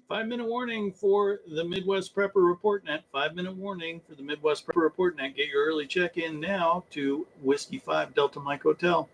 5-minute warning for the Midwest Prepper Report Net. 5-minute warning for the Midwest Prepper Report Net. Get your early check-in now to Whiskey 5 Delta Mike Hotel.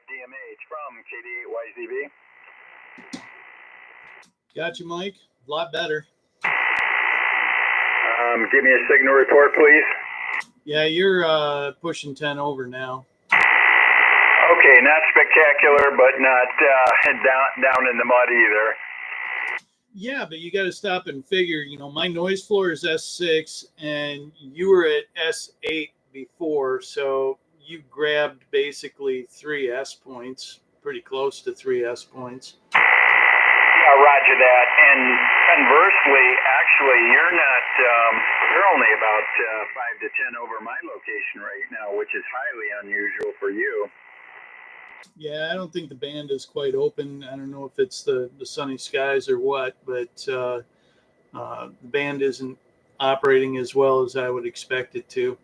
DMH from KD8YZB. Got you, Mike. A lot better. Give me a signal report, please. Yeah, you're pushing 10 over now. Okay, not spectacular, but not down in the mud either. Yeah, but you got to stop and figure, my noise floor is S6 and you were at S8 before, so you grabbed basically 3 S points, pretty close to 3 S points. Yeah, roger that. And conversely, actually, you're only about 5 to 10 over my location right now, which is highly unusual for you. Yeah, I don't think the band is quite open. I don't know if it's the sunny skies or what, but the band isn't operating as well as I would expect it to.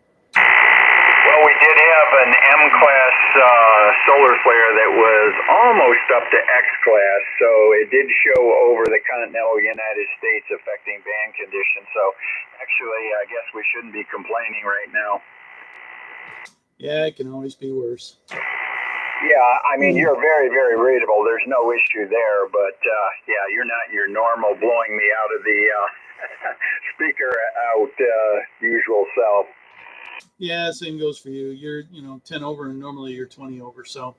Well, we did have an M-class solar flare that was almost up to X-class, so it did show over the continental United States affecting band conditions. So actually, I guess we shouldn't be complaining right now. Yeah, it can always be worse. Yeah, I mean, you're very, very readable. There's no issue there, but yeah, you're not your normal blowing me out of the speaker out usual self. Yeah, same goes for you. You're, 10 over and normally you're 20 over. So,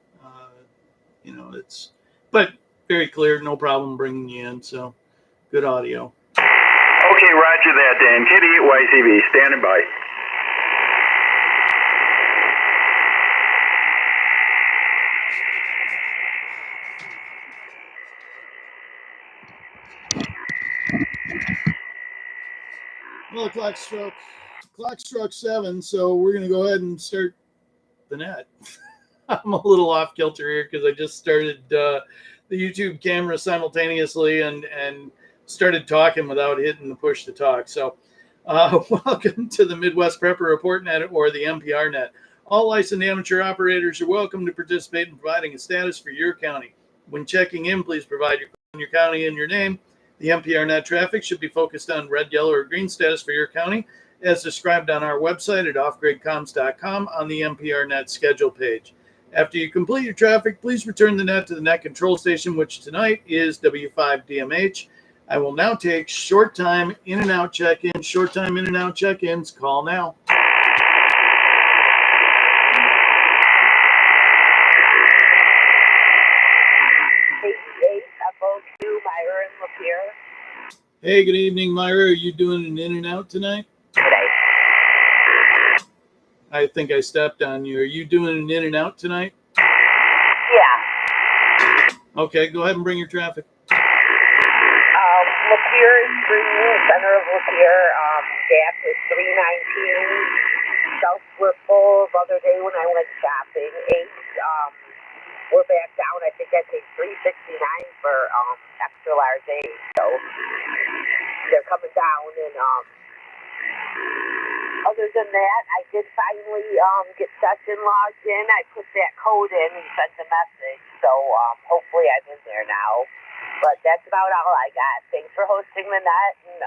but very clear, no problem bringing you in. So good audio. Okay, roger that, Dan. KD8YZB, standing by. Well, clock struck 7, so we're going to go ahead and start the net. I'm a little off kilter here because I just started the YouTube camera simultaneously and started talking without hitting the push to talk. So welcome to the Midwest Prepper Report Net, or the MPR Net. All licensed amateur operators are welcome to participate in providing a status for your county. When checking in, please provide your county and your name. The MPR Net traffic should be focused on red, yellow, or green status for your county, as described on our website at offgridcomms.com on the MPR Net schedule page. After you complete your traffic, please return the net to the net control station, which tonight is W5DMH. I will now take short time in and out check-ins. Short time in and out check-ins. Call now. Myra and Lapeer. Hey, good evening, Myra. Are you doing an in and out tonight? Today. I think I stepped on you. Are you doing an in and out tonight? Yeah. Okay, go ahead and bring your traffic. Lapeer is green, center of Lapeer. Gas is 319. Shelves were full the other day when I went shopping. We're back down. I think I paid $3.69 for extra large eggs. So they're coming down. And other than that, I did finally get session logged in. I put that code in and sent a message. So hopefully I'm in there now. But that's about all I got. Thanks for hosting the net. And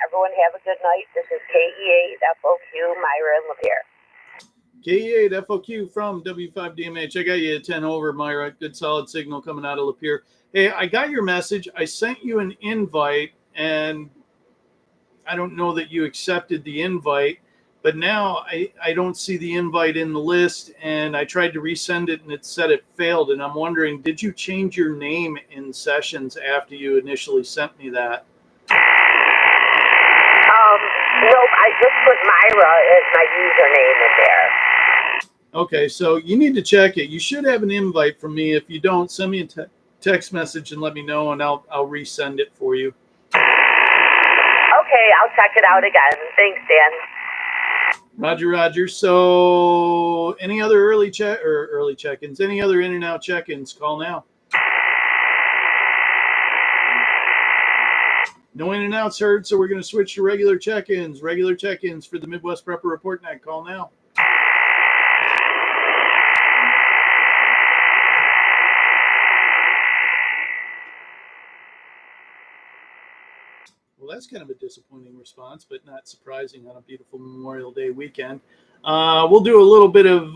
everyone have a good night. This is KE8FOQ, Myra and Lapeer. KE8FOQ from W5DMH. I got you at 10 over, Myra. Good solid signal coming out of Lapeer. Hey, I got your message. I sent you an invite, and I don't know that you accepted the invite, but now I don't see the invite in the list, and I tried to resend it, and it said it failed, and I'm wondering, did you change your name in sessions after you initially sent me that? Nope, I just put Myra as my username in there. Okay, so you need to check it. You should have an invite from me. If you don't, send me a text message and let me know, and I'll resend it for you. Okay, I'll check it out again. Thanks, Dan. Roger. So any other early check-ins, any other in and out check-ins, call now. No in and outs heard, so we're going to switch to regular check-ins. Regular check-ins for the Midwest Prepper Report Net. Call now. Well, that's kind of a disappointing response, but not surprising on a beautiful Memorial Day weekend. We'll do a little bit of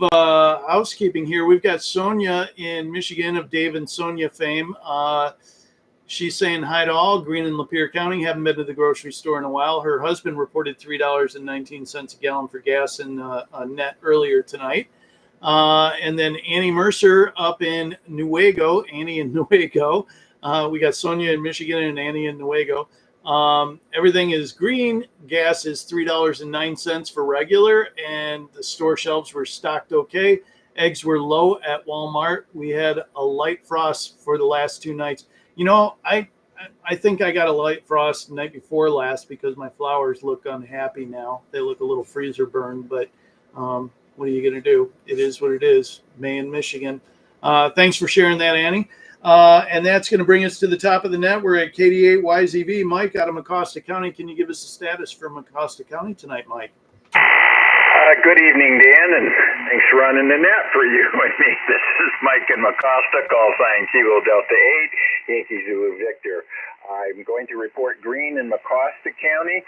housekeeping here. We've got Sonia in Michigan of Dave and Sonia fame. She's saying hi to all. Green and Lapeer County. Haven't been to the grocery store in a while. Her husband reported $3.19 a gallon for gas in net earlier tonight. And then Annie Mercer up in Newaygo. Annie in Newaygo. We got Sonia in Michigan and Annie in Newaygo. Everything is green. Gas is $3.09 for regular, and the store shelves were stocked okay. Eggs were low at Walmart. We had a light frost for the last 2 nights. You know, I think I got a light frost the night before last because my flowers look unhappy now. They look a little freezer burned, but what are you going to do? It is what it is. May in Michigan. Thanks for sharing that, Annie. And that's going to bring us to the top of the net. We're at KD8YZV. Mike out of Mecosta County. Can you give us the status for Mecosta County tonight, Mike? Good evening, Dan, and thanks for running the net for you and me. This is Mike in Mecosta, call sign Kilo Delta 8, Yankee Zulu Victor. I'm going to report green in Mecosta County.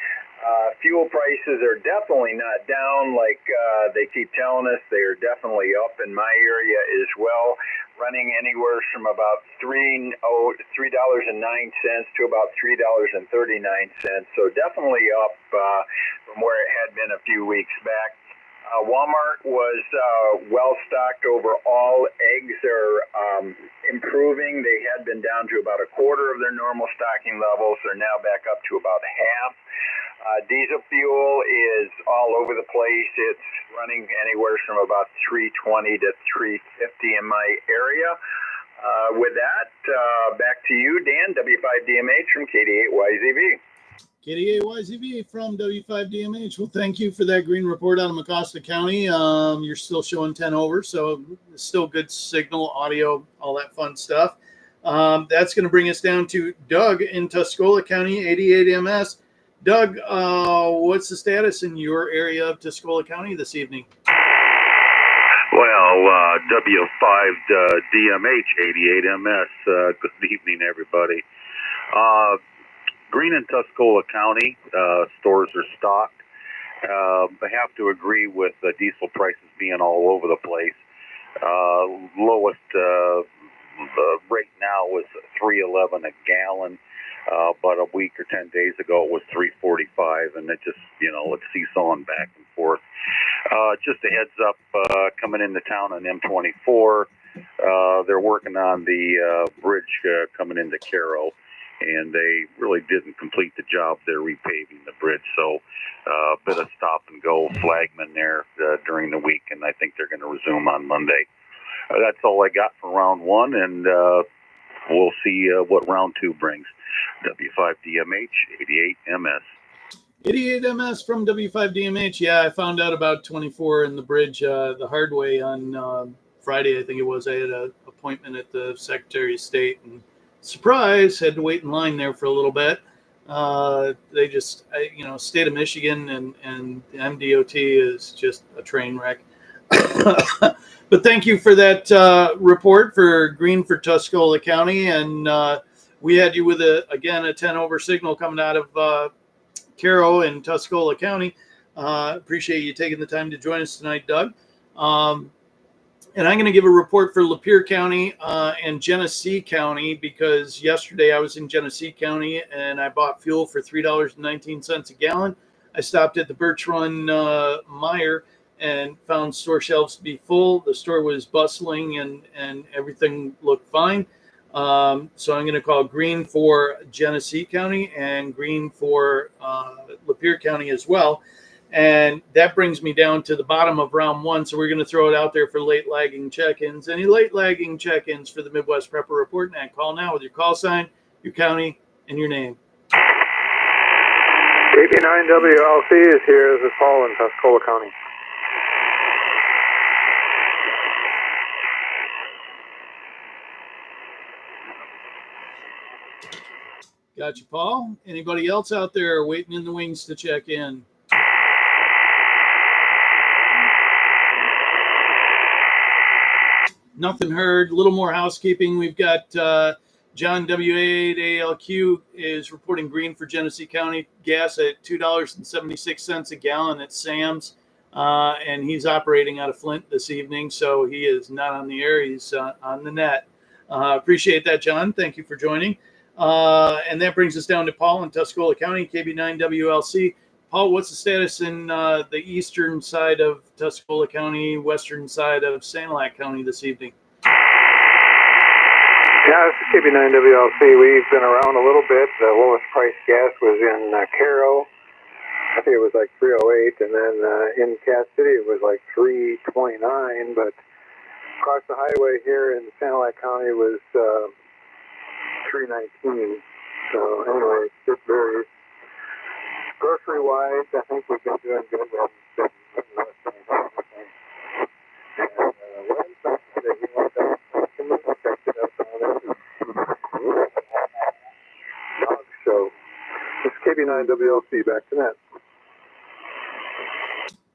Fuel prices are definitely not down like they keep telling us. They are definitely up in my area as well, running anywhere from about $3.09 to about $3.39. So definitely up from where it had been a few weeks back. Walmart was well stocked overall. Eggs are improving. They had been down to about a quarter of their normal stocking levels. They're now back up to about half. Diesel fuel is all over the place. It's running anywhere from about $3.20 to $3.50 in my area. With that, back to you, Dan, W5DMH from KD8YZV. KD8YZV from W5DMH. Well, thank you for that green report out of Mecosta County. You're still showing 10 over, so still good signal, audio, all that fun stuff. That's going to bring us down to Doug in Tuscola County, 88 MS. Doug, what's the status in your area of Tuscola County this evening? Well, W5DMH, 88 MS. Good evening, everybody. Green in Tuscola County, stores are stocked. I have to agree with the diesel prices being all over the place. Lowest rate now was $3.11 a gallon. But a week or 10 days ago, it was $3.45, and it just, it's seesawing back and forth. Just a heads up, coming into town on M24, they're working on the bridge coming into Caro, and they really didn't complete the job. They're repaving the bridge, so a bit of stop and go flagmen there during the week, and I think they're going to resume on Monday. That's all I got for round one, and we'll see what round two brings. W5DMH 88MS. 88MS from W5DMH. Yeah, I found out about 24 in the bridge the hard way on Friday, I think it was. I had an appointment at the Secretary of State, and surprise, had to wait in line there for a little bit. They just, state of Michigan and the MDOT is just a train wreck. But thank you for that report for green for Tuscola County, and we had you with a 10 over signal coming out of Caro in Tuscola County. Appreciate you taking the time to join us tonight, Doug. And I'm going to give a report for Lapeer County and Genesee County, because yesterday I was in Genesee County and I bought fuel for $3.19 a gallon. I stopped at the Birch Run Meijer and found store shelves to be full. The store was bustling and everything looked fine. So I'm going to call green for Genesee County and green for Lapeer County as well. And that brings me down to the bottom of round one. So we're going to throw it out there for late lagging check-ins. Any late lagging check-ins for the Midwest Prepper Report? And call now with your call sign, your county, and your name. KB9WLC is here. This is Paul in Tuscola County. Got you, Paul. Anybody else out there waiting in the wings to check in? Nothing heard. A little more housekeeping. We've got John WA8ALQ is reporting green for Genesee County. Gas at $2.76 a gallon at Sam's. And he's operating out of Flint this evening, so he is not on the air. He's on the net. Appreciate that, John. Thank you for joining. And that brings us down to Paul in Tuscola County, KB9WLC. Paul, what's the status in the eastern side of Tuscola County, western side of Sanilac County this evening? Yeah, this is KB9WLC. We've been around a little bit. The lowest price gas was in Caro. I think it was like 308, and then in Cass City it was like 329, but across the highway here in Sanilac County was 319. So anyway, it varies. Grocery wise, I think we've been doing good. We haven't been less than anything. And so this is KB9WLC, back to net.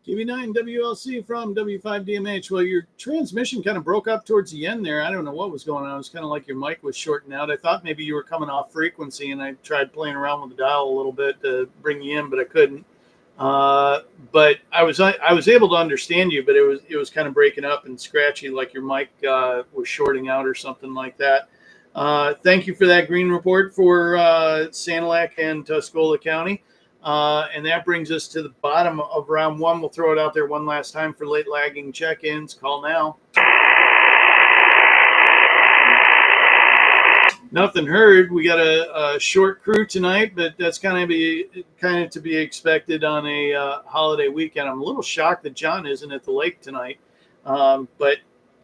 KB9WLC from W5DMH. Well, your transmission kind of broke up towards the end there. I don't know what was going on. It was kind of like your mic was shorting out. I thought maybe you were coming off frequency, and I tried playing around with the dial a little bit to bring you in, but I couldn't. But I was able to understand you, but it was kind of breaking up and scratchy, like your mic was shorting out or something like that. Thank you for that green report for Sanilac and Tuscola County. And that brings us to the bottom of round one. We'll throw it out there one last time for late lagging check-ins. Call now. Nothing heard. We got a short crew tonight, but that's kind of to be expected on a holiday weekend. I'm a little shocked that John isn't at the lake tonight, but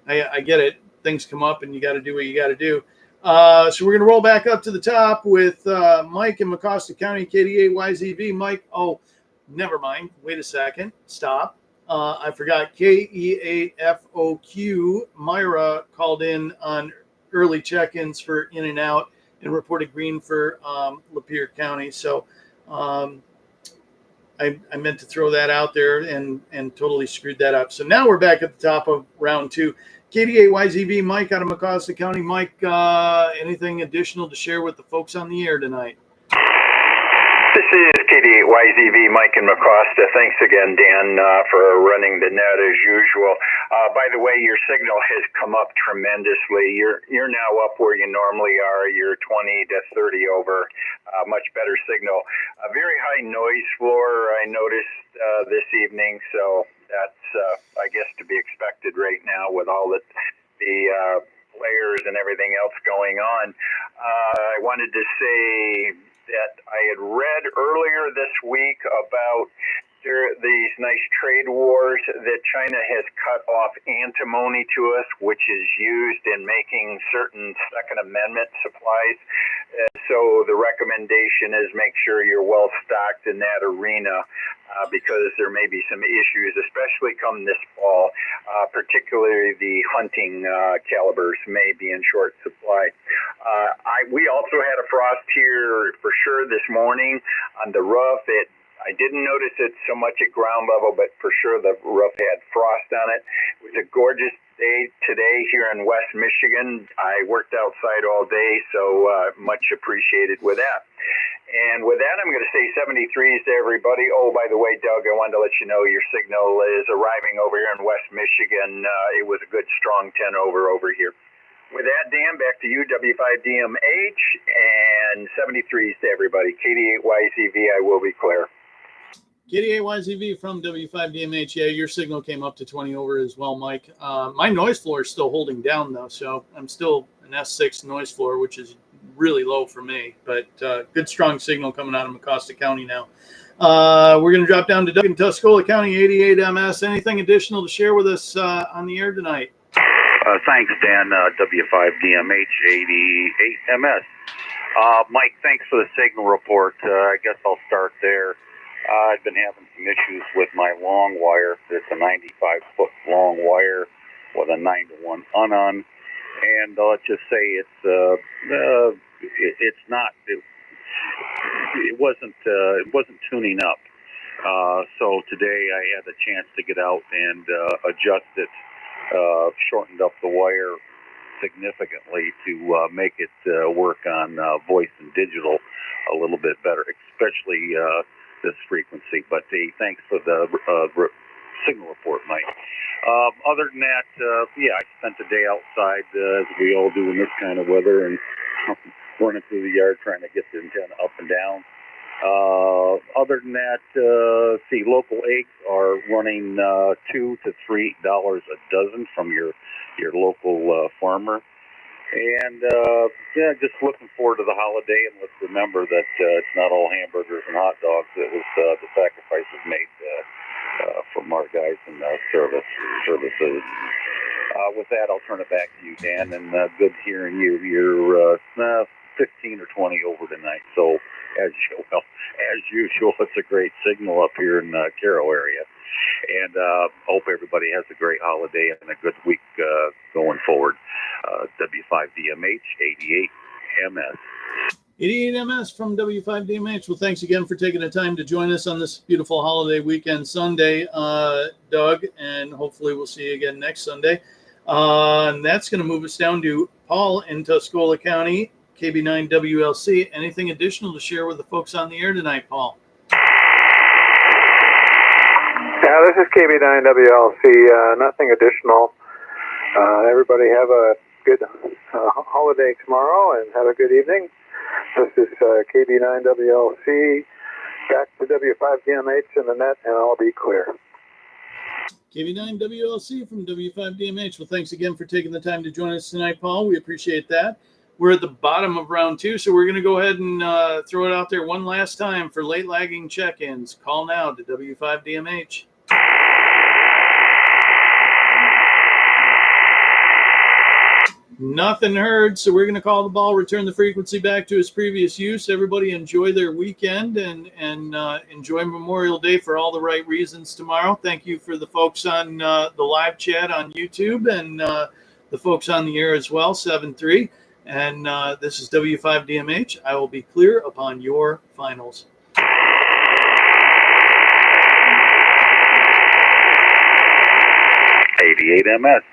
I get it. Things come up, and you got to do what you got to do. So we're going to roll back up to the top with Mike in Mecosta County, KD8YZV. Mike, oh, never mind. Wait a second. Stop. I forgot. KE8FOQ. Myra called in on early check-ins for in and out and reported green for Lapeer County. So I meant to throw that out there and totally screwed that up. So now we're back at the top of round two. KD8YZV, Mike out of Mecosta County. Mike, anything additional to share with the folks on the air tonight? This is KD8YZV, Mike and McCosta. Thanks again, Dan, for running the net as usual. By the way, your signal has come up tremendously. You're now up where you normally are. You're 20 to 30 over. Much better signal. A very high noise floor I noticed this evening, so that's I guess to be expected right now with all the players and everything else going on. I wanted to say that I had read earlier this week about these nice trade wars that China has cut off antimony to us, which is used in making certain Second Amendment supplies. So the recommendation is make sure you're well stocked in that arena because there may be some issues, especially come this fall, particularly the hunting calibers may be in short supply. We also had a frost here for sure this morning on the roof. I didn't notice it so much at ground level, but for sure the roof had frost on it. It was a gorgeous day today here in West Michigan. I worked outside all day, so much appreciated with that. And with that, I'm going to say 73s to everybody. Oh, by the way, Doug, I wanted to let you know your signal is arriving over here in West Michigan. It was a good, strong 10 over here. With that, Dan, back to you, W5DMH, and 73s to everybody. KD8YZV, I will be clear. KD8YZV from W5DMH. Yeah, your signal came up to 20 over as well, Mike. My noise floor is still holding down, though, so I'm still an S6 noise floor, which is really low for me, but good, strong signal coming out of Mecosta County now. We're going to drop down to Doug in Tuscola County, 88 MS. Anything additional to share with us on the air tonight? Thanks, Dan. W5DMH 88 MS. Mike, thanks for the signal report. I guess I'll start there. I've been having some issues with my long wire. It's a 95-foot long wire with a 9-to-1 unon, and let's just say it wasn't tuning up. So today I had the chance to get out and adjust it, shortened up the wire significantly to make it work on voice and digital a little bit better, especially this frequency. But thanks for the signal report, Mike. Other than that, I spent the day outside as we all do in this kind of weather and running through the yard trying to get the antenna up and down. Other than that, local eggs are running $2 to $3 a dozen from your local farmer. And just looking forward to the holiday, and let's remember that it's not all hamburgers and hot dogs. It was the sacrifices made from our guys in services. With that, I'll turn it back to you, Dan, and good hearing you. You're 15 or 20 over tonight, so as usual, it's a great signal up here in the Carroll area. And hope everybody has a great holiday and a good week going forward. W5DMH 88 MS. 88 MS from W5DMH. Well, thanks again for taking the time to join us on this beautiful holiday weekend Sunday, Doug, and hopefully we'll see you again next Sunday. And that's going to move us down to Paul in Tuscola County, KB9WLC. Anything additional to share with the folks on the air tonight, Paul? Yeah, this is KB9WLC. Nothing additional. Everybody have a good holiday tomorrow and have a good evening. This is KB9WLC. Back to W5DMH in the net, and I'll be clear. KB9WLC from W5DMH. Well, thanks again for taking the time to join us tonight, Paul. We appreciate that. We're at the bottom of round 2, so we're going to go ahead and throw it out there one last time for late lagging check-ins. Call now to W5DMH. Nothing heard, so we're going to call the ball, return the frequency back to its previous use. Everybody enjoy their weekend and enjoy Memorial Day for all the right reasons tomorrow. Thank you for the folks on the live chat on YouTube and the folks on the air as well, 7-3. And this is W5DMH. I will be clear upon your finals. 88 MS.